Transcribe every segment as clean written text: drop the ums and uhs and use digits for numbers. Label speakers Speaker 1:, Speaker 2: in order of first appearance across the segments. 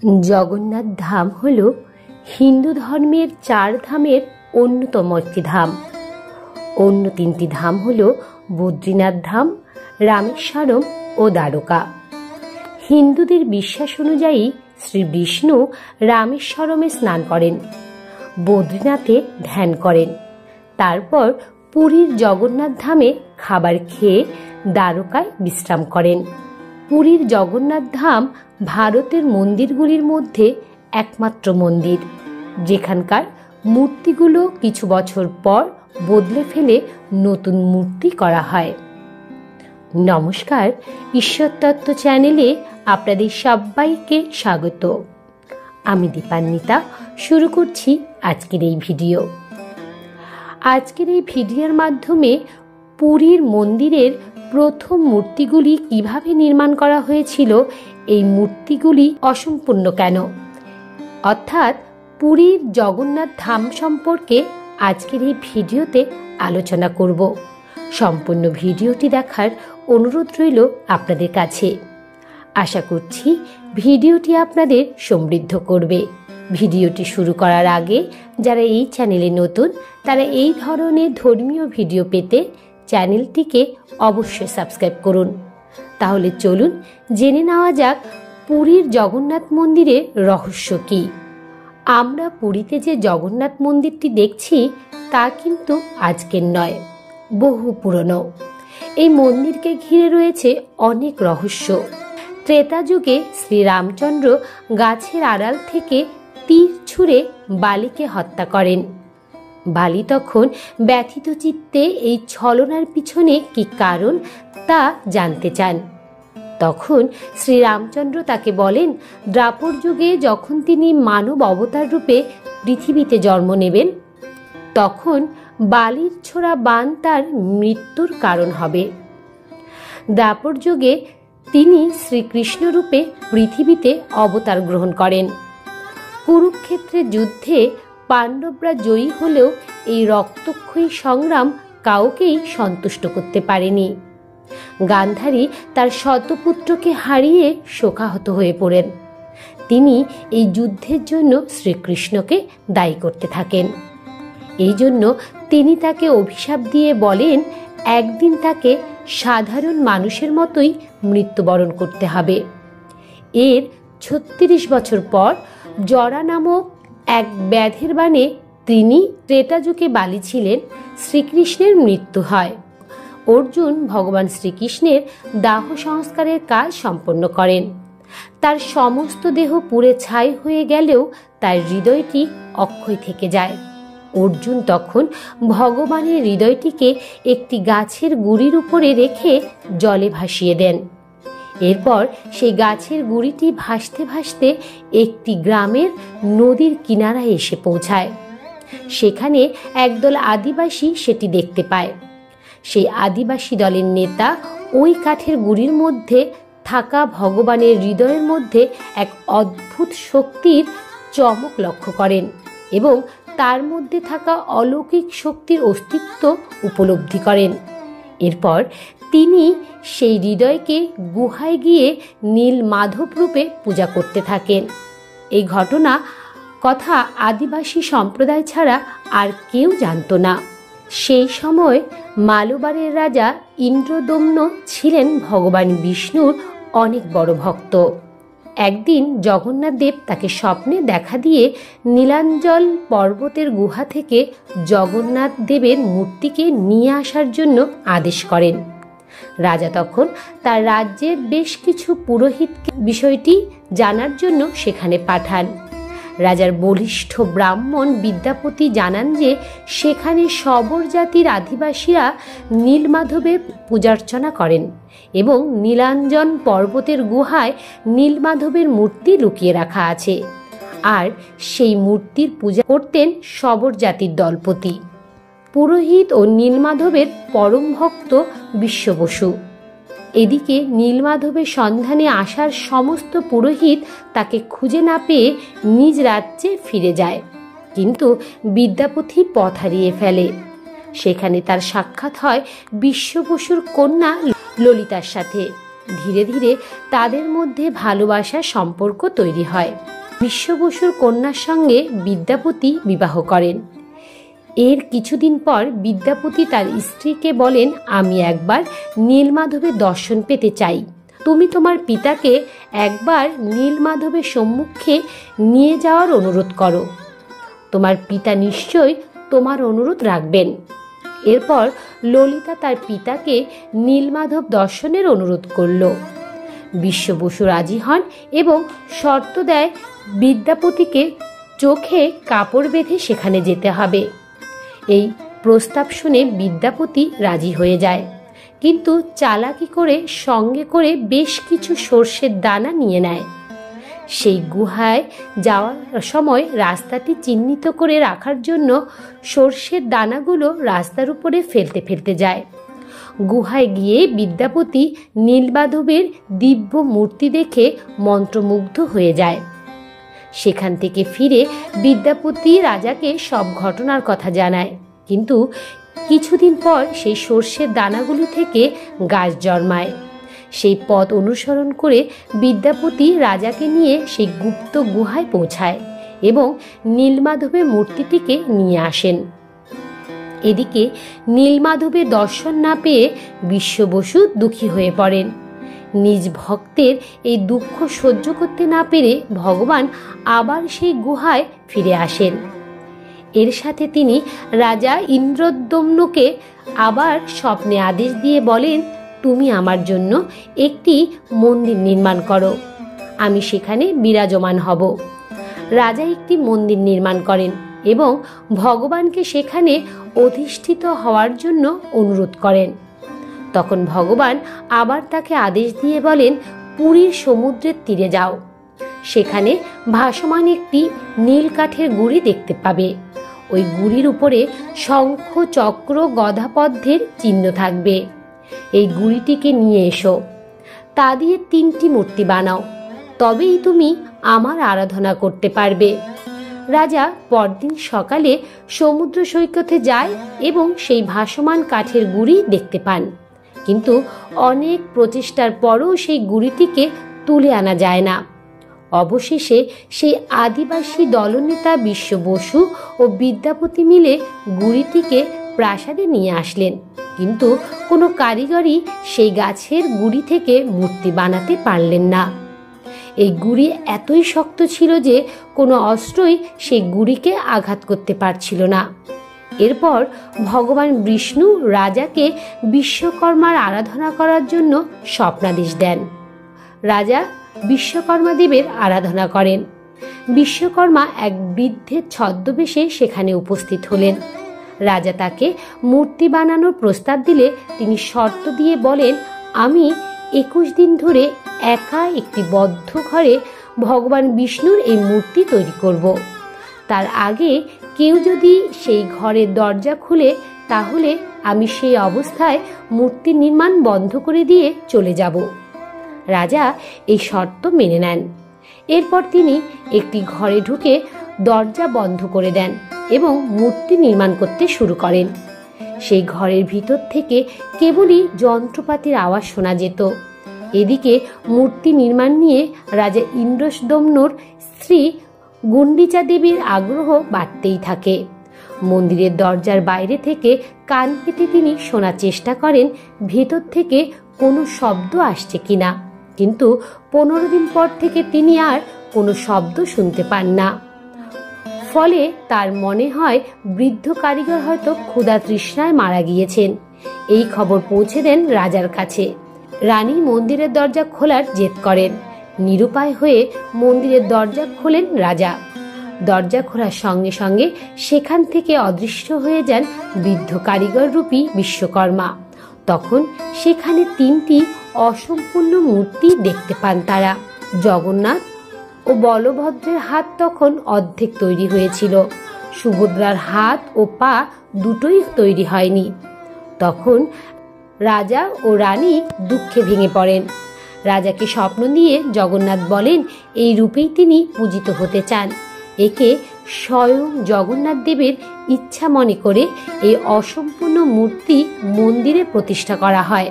Speaker 1: জগন্নাথ ধাম হল হিন্দু ধর্মের 4 ধামের অন্যতম একটি ধাম। অন্য 3টি ধাম হল বদ্রীনাথ ধাম, রামেশ্বরম ও দ্বারকা। হিন্দুদের বিশ্বাস অনুযায়ী শ্রী বিষ্ণু রামেশ্বরমে স্নান করেন, বদ্রীনাথে ধ্যান করেন, তারপর পুরীর জগন্নাথ ধামে খাবার খেয়ে দ্বারকায় বিশ্রাম করেন। পুরীর জগন্নাথ ধাম ভারতের মন্দিরগুলির মধ্যে একমাত্র মন্দির যেখানকার মূর্তিগুলো কিছু বছর পর বদলে ফেলে নতুন মূর্তি করা হয়। নমস্কার, ঈশ্বরতত্ত্ব চ্যানেলে আপনাদের সবাইকে স্বাগত। আমি দীপান্বিতা শুরু করছি আজকের এই ভিডিও। আজকের এই ভিডিওর মাধ্যমে পুরীর মন্দিরের প্রথম মূর্তিগুলি কিভাবে নির্মাণ করা হয়েছিল, এই মূর্তিগুলি অসম্পূর্ণ কেন, অর্থাৎ পুরীর জগন্নাথ ধাম সম্পর্কে আজকের এই ভিডিওতে আলোচনা করব। সম্পূর্ণ ভিডিওটি দেখার অনুরোধ রইল আপনাদের কাছে। আশা করছি ভিডিওটি আপনাদের সমৃদ্ধ করবে। ভিডিওটি শুরু করার আগে যারা এই চ্যানেলে নতুন তারা এই ধরনের ধর্মীয় ভিডিও পেতে চ্যানেলটিকে অবশ্যই সাবস্ক্রাইব করুন। তাহলে চলুন জেনে নেওয়া যাক পুরীর জগন্নাথ মন্দিরের রহস্য কী। আমরা পুরীতে যে জগন্নাথ মন্দিরটি দেখছি তা কিন্তু আজকের নয়, বহু পুরনো। এই মন্দিরকে ঘিরে রয়েছে অনেক রহস্য। ত্রেতা যুগে শ্রীরামচন্দ্র গাছের আড়াল থেকে তীর ছুঁড়ে বালিকে হত্যা করেন। বালি তখন ব্যথিত চিত্তে এই ছলনার পিছনে কি কারণ তা জানতে চান। তখন শ্রীরামচন্দ্র তাকে বলেন, দ্বাপর যুগে যখন তিনি মানব অবতার রূপে পৃথিবীতে জন্ম নেবেন তখন বালির ছোড়া বাণ তার মৃত্যুর কারণ হবে। দ্বাপর যুগে তিনি শ্রীকৃষ্ণ রূপে পৃথিবীতে অবতার গ্রহণ করেন। কুরুক্ষেত্রের যুদ্ধে পাণ্ডবরা জয়ী হলেও এই রক্তক্ষয়ী সংগ্রাম কাউকেই সন্তুষ্ট করতে পারেনি। গান্ধারী তার শতপুত্রকে হারিয়ে শোকাহত হয়ে পড়েন। তিনি এই যুদ্ধের জন্য শ্রীকৃষ্ণকে দায়ী করতে থাকেন। এই জন্য তিনি তাকে অভিশাপ দিয়ে বলেন, একদিন তাকে সাধারণ মানুষের মতোই মৃত্যুবরণ করতে হবে। এর 36 বছর পর জরা নামক এক ব্যাধের বাণে তিনি ত্রেতা যুগে বালি ছিলেন, শ্রীকৃষ্ণের মৃত্যু হয়। অর্জুন ভগবান শ্রীকৃষ্ণের দাহ সংস্কারের কাজ সম্পন্ন করেন। তার সমস্ত দেহ পুড়ে ছাই হয়ে গেলেও তার হৃদয়টি অক্ষয় থেকে যায়। অর্জুন তখন ভগবানের হৃদয়টিকে একটি গাছের গুড়ির উপরে রেখে জলে ভাসিয়ে দেন। এরপর সেই গাছের গুড়িটি ভাসতে ভাসতে একটি গ্রামের নদীর কিনারায় এসে পৌঁছায়। সেখানে একদল আদিবাসী সেটি দেখতে পায়। সেই আদিবাসী দলের নেতা ওই কাঠের গুড়ির মধ্যে থাকা ভগবানের হৃদয়ের মধ্যে এক অদ্ভুত শক্তির চমক লক্ষ্য করেন এবং তার মধ্যে থাকা অলৌকিক শক্তির অস্তিত্ব উপলব্ধি করেন। এরপর তিনি সেই হৃদয়কে গুহায় গিয়ে নীল মাধব রূপে পূজা করতে থাকেন। এই ঘটনা কথা আদিবাসী সম্প্রদায় ছাড়া আর কেউ জানত না। সেই সময় মালবারের রাজা ইন্দ্রদম্ন ছিলেন ভগবান বিষ্ণুর অনেক বড় ভক্ত। একদিন জগন্নাথ দেব তাকে স্বপ্নে দেখা দিয়ে নীলাঞ্জল পর্বতের গুহা থেকে জগন্নাথ দেবের মূর্তিকে নিয়ে আসার জন্য আদেশ করেন। রাজা তখন তার রাজ্যের বেশ কিছু পুরোহিতকে বিষয়টি জানার জন্য সেখানে পাঠান। রাজার বলিষ্ঠ ব্রাহ্মণ বিদ্যাপতি জানান যে সেখানে শবর জাতির আদিবাসীরা নীলমাধবের পূজার্চনা করেন এবং নীলাঞ্জন পর্বতের গুহায় নীলমাধবের মূর্তি লুকিয়ে রাখা আছে। আর সেই মূর্তির পূজা করতেন শবর জাতির দলপতি, পুরোহিত ও নীলমাধবের পরম ভক্ত বিশ্ব বসু। এদিকে নীলমাধবের সন্ধানে আসার সমস্ত পুরোহিত তাকে খুঁজে না পেয়ে নিজ রাজ্যে ফিরে যায়, কিন্তু বিদ্যাপতি পথ হারিয়ে ফেলে। সেখানে তার সাক্ষাৎ হয় বিশ্ব বসুর কন্যা ললিতার সাথে। ধীরে ধীরে তাদের মধ্যে ভালোবাসার সম্পর্ক তৈরি হয়। বিশ্ব বসুর কন্যার সঙ্গে বিদ্যাপতি বিবাহ করেন। এর কিছুদিন পর বিদ্যাপতি তার স্ত্রীকে বলেন, আমি একবার নীলমাধবের দর্শন পেতে চাই। তুমি তোমার পিতাকে একবার নীলমাধবের সম্মুখে নিয়ে যাওয়ার অনুরোধ করো। তোমার পিতা নিশ্চয় তোমার অনুরোধ রাখবেন। এরপর ললিতা তার পিতাকে নীলমাধব দর্শনের অনুরোধ করল। বিশ্ব বসু রাজি হন এবং শর্ত দেয় বিদ্যাপতিকে চোখে কাপড় বেঁধে সেখানে যেতে হবে। এই প্রস্তাব শুনে বিদ্যাপতি রাজি হয়ে যায়, কিন্তু চালাকি করে সঙ্গে করে বেশ কিছু সর্ষের দানা নিয়ে নেয়। সেই গুহায় যাওয়ার সময় রাস্তাটি চিহ্নিত করে রাখার জন্য সর্ষের দানাগুলো রাস্তার উপরে ফেলতে ফেলতে যায়। গুহায় গিয়ে বিদ্যাপতি নীলমাধবের দিব্য মূর্তি দেখে মন্ত্রমুগ্ধ হয়ে যায়। সেখান থেকে ফিরে বিদ্যাপতি রাজাকে সব ঘটনার কথা জানায়, কিন্তু কিছুদিন পর সেই সর্ষের দানাগুলি থেকে গাছ জন্মায়। সেই পথ অনুসরণ করে বিদ্যাপতি রাজাকে নিয়ে সেই গুপ্ত গুহায় পৌঁছায় এবং নীলমাধবের মূর্তিটিকে নিয়ে আসেন। এদিকে নীলমাধবের দর্শন না পেয়ে বিশ্ব বসু দুঃখী হয়ে পড়েন। নিজ ভক্তের এই দুঃখ সহ্য করতে না পেরে ভগবান আবার সেই গুহায় ফিরে আসেন। এর সাথে তিনি রাজা ইন্দ্রদ্যম্নকে আবার স্বপ্নে আদেশ দিয়ে বলেন, তুমি আমার জন্য একটি মন্দির নির্মাণ করো, আমি সেখানে বিরাজমান হব। রাজা একটি মন্দির নির্মাণ করেন এবং ভগবানকে সেখানে অধিষ্ঠিত হওয়ার জন্য অনুরোধ করেন। তখন ভগবান আবার তাকে আদেশ দিয়ে বলেন, পুরীর সমুদ্রের তীরে যাও, সেখানে ভাসমান একটি নীল কাঠের গুড়ি দেখতে পাবে। ওই গুড়ির উপরে শঙ্খ, চক্র, গদাপদ্মের চিহ্ন থাকবে। এই গুড়িটিকে নিয়ে এসো, তা দিয়ে 3টি মূর্তি বানাও, তবেই তুমি আমার আরাধনা করতে পারবে। রাজা পরদিন সকালে সমুদ্র সৈকতে যায় এবং সেই ভাসমান কাঠের গুড়ি দেখতে পান, কিন্তু অনেক প্রচেষ্টার পরও সেই গুড়িটিকে তুলে আনা যায় না। অবশেষে সেই আদিবাসী দলনেতা বিশ্ব বসু ও বিদ্যাপতি মিলে গুড়িটিকে প্রাসাদে নিয়ে আসলেন, কিন্তু কোনো কারিগরই সেই গাছের গুড়ি থেকে মূর্তি বানাতে পারলেন না। এই গুড়ি এতই শক্ত ছিল যে কোনো অস্ত্রই সেই গুড়িকে আঘাত করতে পারছিল না। এরপর ভগবান বিষ্ণু রাজাকে বিশ্বকর্মার আরাধনা করার জন্য স্বপ্নাদেশ দেন। রাজা বিশ্বকর্মা দেবের আরাধনা করেন। বিশ্বকর্মা এক বৃদ্ধের ছদ্মবেশে সেখানে উপস্থিত হলেন। রাজা তাকে মূর্তি বানানোর প্রস্তাব দিলে তিনি শর্ত দিয়ে বলেন, আমি 21 দিন ধরে একা একটি বদ্ধ ঘরে ভগবান বিষ্ণুর এই মূর্তি তৈরি করব। তার আগে কেউ যদি সেই ঘরের দরজা খুলে, তাহলে আমি সেই অবস্থায় মূর্তি নির্মাণ বন্ধ করে দিয়ে চলে যাব। রাজা এই শর্ত মেনে নেন। এরপর তিনি একটি ঘরে ঢুকে দরজা বন্ধ করে দেন এবং মূর্তি নির্মাণ করতে শুরু করেন। সেই ঘরের ভিতর থেকে কেবলই যন্ত্রপাতির আওয়াজ শোনা যেত। এদিকে মূর্তি নির্মাণ নিয়ে রাজা ইন্দ্রদ্যম্নর স্ত্রী গুণ্ডিচা দেবীর আগ্রহ বাড়তেই থাকে। মন্দিরের দরজার বাইরে থেকে কান পেতে তিনি শোনার চেষ্টা করেন ভেতর থেকে কোনো শব্দ আসছে কিনা, কিন্তু 15 দিন পর থেকে তিনি আর কোনো শব্দ শুনতে পান না। ফলে তার মনে হয় বৃদ্ধ কারিগর হয়তো ক্ষুধা তৃষ্ণায় মারা গিয়েছেন। এই খবর পৌঁছে দেন রাজার কাছে। রানী মন্দিরের দরজা খোলার জেদ করেন। নিরুপায় হয়ে মন্দিরের দরজা খোলেন রাজা। দরজা খোলার সঙ্গে সঙ্গে সেখান থেকে অদৃশ্য হয়ে যান বৃদ্ধ কারিগর রূপী বিশ্বকর্মা। তখন সেখানে 3টি অসম্পূর্ণ মূর্তি দেখতে পান তারা। জগন্নাথ ও বলভদ্রের হাত তখন অর্ধেক তৈরি হয়েছিল, সুভদ্রার হাত ও পা দুটোই তৈরি হয়নি। তখন রাজা ও রানী দুঃখে ভেঙে পড়েন। রাজাকে স্বপ্ন দিয়ে জগন্নাথ বলেন, এই রূপেই তিনি পূজিত হতে চান। একে স্বয়ং জগন্নাথ দেবের ইচ্ছা মনে করে এই অসম্পূর্ণ মূর্তি মন্দিরে প্রতিষ্ঠা করা হয়।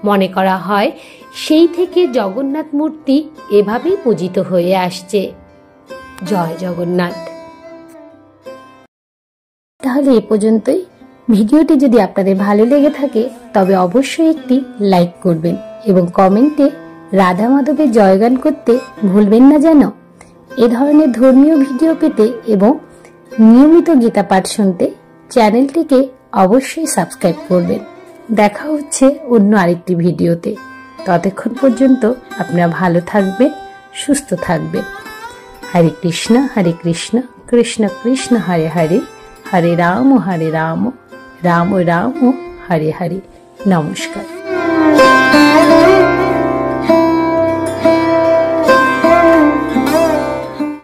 Speaker 1: মনে করা হয় সেই থেকে জগন্নাথ মূর্তি এভাবেই পূজিত হয়ে আসছে। জয় জগন্নাথ। তাহলে এ পর্যন্তই। ভিডিওটি যদি আপনাদের ভালো লেগে থাকে তবে অবশ্যই একটি লাইক করবেন এবং কমেন্টে রাধা মাধবের জয়গান করতে ভুলবেন না যেন। এ ধরনের ধর্মীয় ভিডিও পেতে এবং নিয়মিত গীতা পাঠ শুনতে চ্যানেলটিকে অবশ্যই সাবস্ক্রাইব করবেন। দেখা হচ্ছে অন্য আরেকটি ভিডিওতে। ততক্ষণ পর্যন্ত আপনারা ভালো থাকবেন, সুস্থ থাকবেন। হরে কৃষ্ণ কৃষ্ণ কৃষ্ণ হরে হরে, হরে রাম রাম রাম হরে হরে। নমস্কার।